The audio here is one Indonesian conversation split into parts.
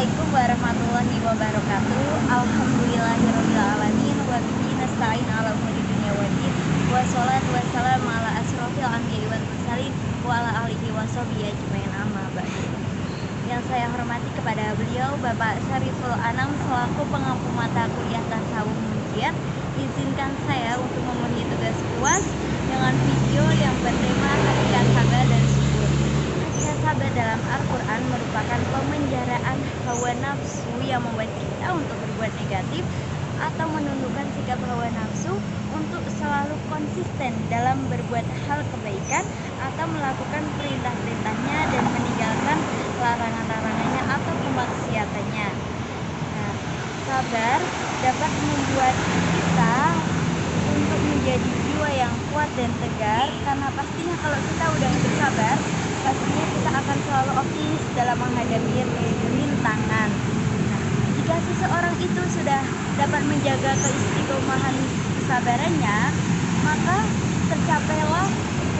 Assalamualaikum warahmatullahi wabarakatuh. Alhamdulillahirrahmanirrahim. Wa bihi nasta'in ala umuri dunya waddin. Wassalatu wassalamu ala asrofil anbiya'i wal mursalin wa ala alihi washabihi ajmain, amma ba'du. Yang saya hormati kepada beliau Bapak Syariful Anam selaku pengampu mata kuliah tasawuf Munjiat, izinkan saya untuk memenuhi tugas UAS dengan video yang bertema hakikat sabar dan syukur. Hakikat sabar dalam Al-Quran merupakan pemenjaraan hawa nafsu yang membuat kita untuk berbuat negatif atau menundukkan sikap hawa nafsu untuk selalu konsisten dalam berbuat hal kebaikan atau melakukan perintah-perintahnya dan meninggalkan larangan-larangannya atau kemaksiatannya. Nah, sabar dapat membuat kita untuk menjadi jiwa yang kuat dan tegar, karena pastinya kalau kita udah bersabar, pastinya kita akan selalu optimis dalam menghadapi rintangan. Nah, jika seseorang itu sudah dapat menjaga keistiqomahan kesabarannya, maka tercapailah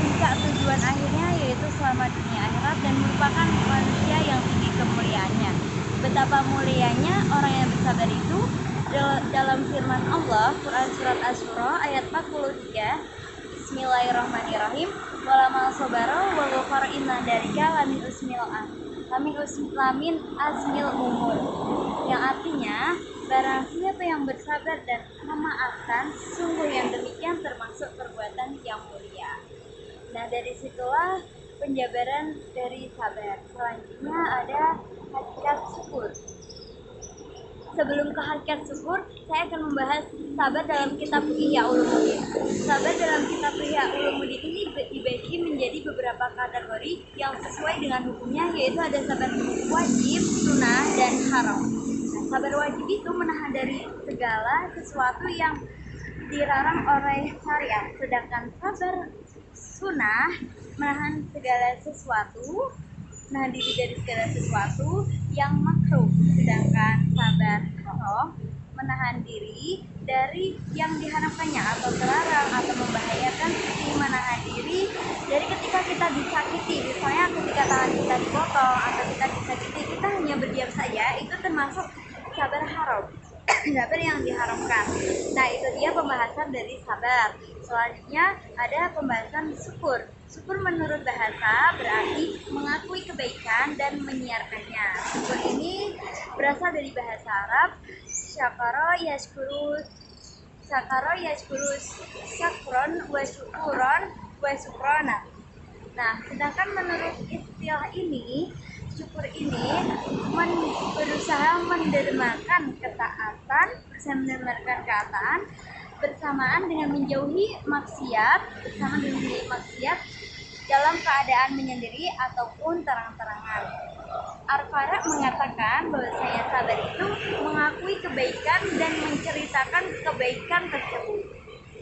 puncak tujuan akhirnya, yaitu selamat dunia akhirat dan merupakan manusia yang tinggi kemuliaannya. Betapa mulianya orang yang bersabar itu dalam firman Allah Quran surat Asy-Syura ayat 43. Bismillahirrahmanirrahim. Walamal sobaro wa ghafara inna darika lamin azmil umur, yang artinya barang siapa yang bersabar dan memaafkan, sungguh yang demikian termasuk perbuatan yang mulia. Nah, dari situlah penjabaran dari sabar. Selanjutnya ada hakikat syukur. Sebelum ke hakikat syukur, saya akan membahas sabar dalam kitab Ihya Ulumuddin. Sabar dalam kitab Ihya Ulumuddin ini dibagi menjadi beberapa kategori yang sesuai dengan hukumnya, yaitu ada sabar wajib, sunnah, dan haram. Nah, sabar wajib itu menahan dari segala sesuatu yang dilarang oleh syariat, sedangkan sabar sunnah menahan segala sesuatu, menahan diri dari segala sesuatu yang makruh, sedangkan sabar haram menahan diri dari yang diharamkannya atau terlarang atau membahayakan, seperti menahan diri dari ketika kita disakiti, misalnya ketika tangan kita dipotong atau kita disakiti, kita hanya berdiam saja, itu termasuk sabar haram. Sabar yang diharamkan. Nah, itu dia pembahasan dari sabar. Selanjutnya ada pembahasan syukur. Syukur menurut bahasa berarti mengakui kebaikan dan menyiarkannya. Syukur ini berasal dari bahasa Arab syakara yashkuru syakron wa syukuron wa syukrona. Nah, sedangkan menurut istilah ini, syukur ini berusaha mendermakan ketaatan, bersamaan dengan menjauhi maksiat, dalam keadaan menyendiri ataupun terang-terangan. Al-Fara mengatakan bahwasanya sabar itu mengakui kebaikan dan menceritakan kebaikan tersebut.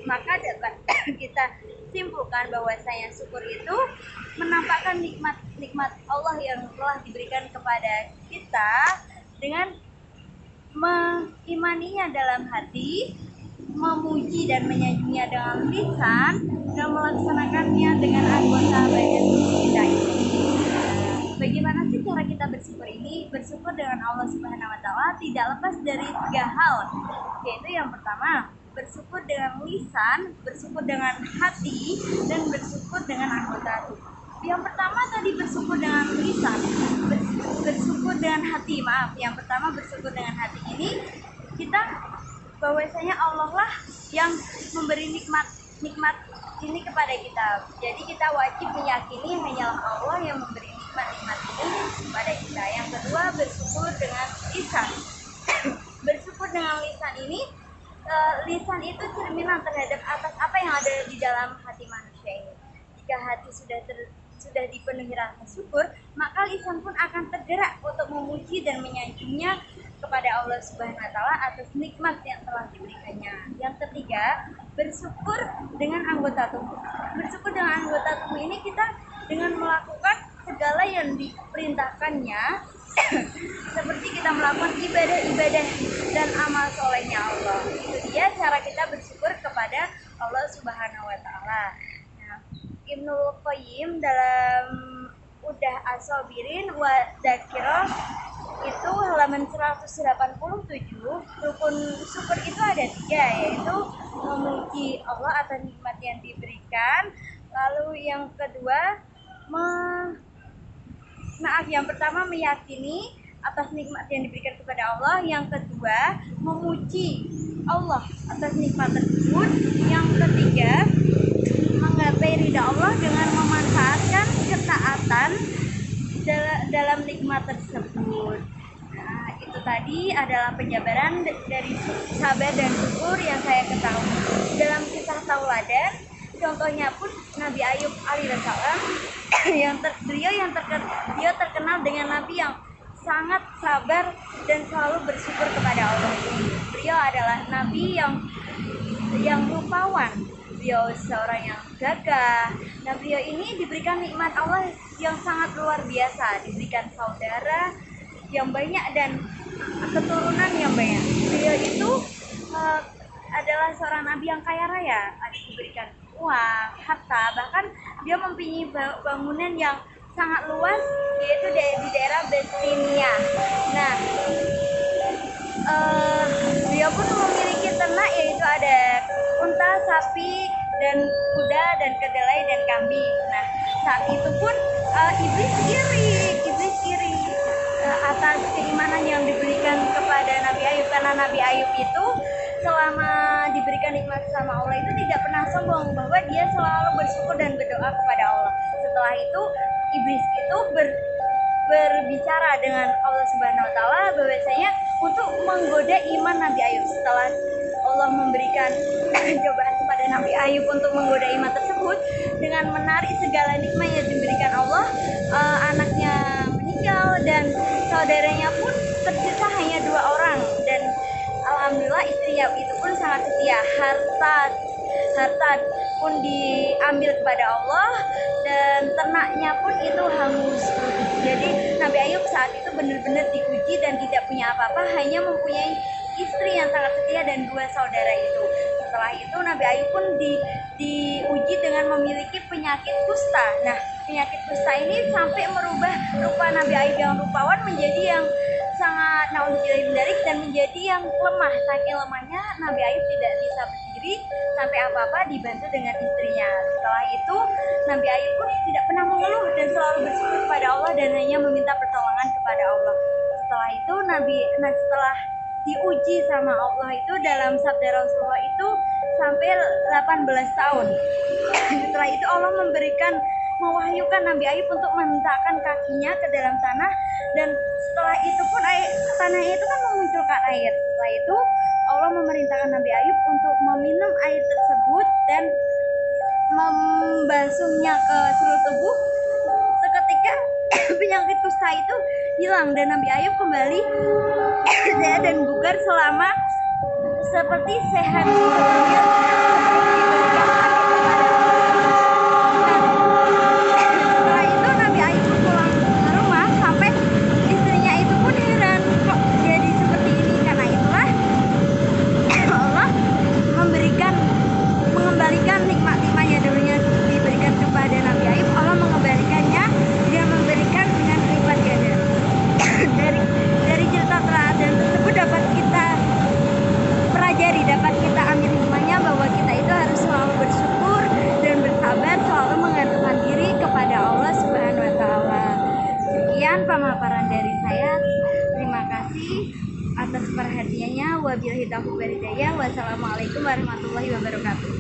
Maka dapat kita simpulkan bahwasanya syukur itu menampakkan nikmat Allah yang telah diberikan kepada kita dengan mengimaninya dalam hati, memuji dan menyanjungnya dengan lisan, dan melaksanakannya dengan anggota badan tubuh kita ini. Bagaimana sih cara kita bersyukur ini? Bersyukur dengan Allah Subhanahu wa Ta'ala tidak lepas dari 3 hal, yaitu yang pertama, bersyukur dengan lisan, bersyukur dengan hati, dan bersyukur dengan anggota tubuh. Yang pertama tadi bersyukur dengan lisan, bersyukur dengan hati. Yang pertama bersyukur dengan hati ini, kita bahwasanya Allah lah yang memberi nikmat ini kepada kita. Jadi kita wajib meyakini hanyalah Allah yang memberi nikmat ini kepada kita. Yang kedua, bersyukur dengan lisan. Bersyukur dengan lisan ini, lisan itu cerminan terhadap atas apa yang ada di dalam hati manusia ini. Jika hati sudah dipenuhi rasa syukur, maka lisan pun akan tergerak untuk memuji dan menyanjungnya kepada Allah Subhanahu wa Ta'ala atas nikmat yang telah diberikannya. Yang ketiga, bersyukur dengan anggota tubuh. Bersyukur dengan anggota tubuh ini kita dengan melakukan segala yang diperintahkannya, seperti kita melakukan ibadah-ibadah dan amal solehnya Allah. Itu dia cara kita bersyukur kepada Allah Subhanahu wa Ta'ala. Nah, Ibnul Qayyim dalam Udah As-Sabirin wa Dzakirah itu halaman halaman 187, rukun syukur itu ada 3, yaitu memuji Allah atas nikmat yang diberikan. Lalu yang kedua, yang pertama meyakini atas nikmat yang diberikan kepada Allah. Yang kedua, memuji Allah atas nikmat tersebut. Yang ketiga, menggapai ridha Allah dengan memanfaatkan ketaatan dalam nikmat tersebut. Nah, itu tadi adalah penjabaran dari sabar dan syukur yang saya ketahui. Dalam kisah tauladan, contohnya pun Nabi Ayub alaihissalam beliau terkenal dengan nabi yang sangat sabar dan selalu bersyukur kepada Allah. Beliau adalah nabi yang rupawan. Beliau seorang yang gagah. Nah, beliau ini diberikan nikmat Allah yang sangat luar biasa, diberikan saudara yang banyak dan keturunan yang banyak. Beliau itu adalah seorang nabi yang kaya raya, diberikan uang, harta, bahkan dia mempunyai bangunan yang sangat luas, yaitu di daerah Betinia. Nah, beliau pun memiliki ternak, yaitu ada unta, sapi, dan kuda, dan kedelai, dan kambing. Nah, saat itu pun iblis iri atas keimanan yang diberikan kepada Nabi Ayub, karena Nabi Ayub itu selama diberikan nikmat sama Allah itu tidak pernah sombong, bahwa dia selalu bersyukur dan berdoa kepada Allah. Setelah itu iblis itu berbicara dengan Allah Subhanahu wa taala bahwasanya untuk menggoda iman Nabi Ayub. Setelah Allah memberikan cobaan kepada Nabi Ayub untuk menggoda iman tersebut dengan menarik segala nikmat yang diberikan Allah, anaknya meninggal dan saudaranya pun tersisa hanya 2 orang, dan alhamdulillah istrinya itu pun sangat setia. Harta pun diambil kepada Allah dan ternaknya pun itu hangus. Jadi Nabi Ayub saat itu benar-benar diuji dan tidak punya apa-apa, hanya mempunyai istri yang sangat setia dan 2 saudara itu. Setelah itu Nabi Ayub pun diuji dengan memiliki penyakit kusta. Nah, penyakit kusta ini sampai merubah rupa Nabi Ayub yang rupawan menjadi yang sangat naudzubillah dan menjadi yang lemah. Saking lemahnya Nabi Ayub tidak bisa berdiri, sampai apa-apa dibantu dengan istrinya. Setelah itu Nabi Ayub pun tidak pernah mengeluh dan selalu bersyukur kepada Allah dan hanya meminta pertolongan kepada Allah. Setelah itu setelah diuji sama Allah itu, dalam sabda Rasulullah itu sampai 18 tahun. Setelah itu Allah mewahyukan Nabi Ayub untuk menentakkan kakinya ke dalam tanah, dan setelah itu pun tanahnya itu kan memunculkan air. Setelah itu Allah memerintahkan Nabi Ayub untuk meminum air tersebut dan membasuhnya ke seluruh tubuh. Seketika penyakit kusta itu hilang dan Nabi Ayub kembali sehat dan bugar selama seperti sehat sebelumnya. Setelah itu Nabi Ayub pulang ke rumah, sampai istrinya itu pun heran, kok jadi seperti ini. Karena itulah Allah mengembalikan nikmat-nikmat yang dulunya diberikan kepada Nabi Ayub. Allah mengembalikannya dan memberikan dengan lipat ganda. Dari cerita teladan tersebut dapat kita pelajari, dapat kita ambil hikmahnya bahwa kita itu harus selalu bersyukur dan bersabar, selalu mengandalkan diri kepada Allah Subhanahu wa taala. Sekian pemaparan dari saya. Terima kasih atas perhatiannya. Wabillahi taufiq wal hidayah. Wassalamualaikum warahmatullahi wabarakatuh.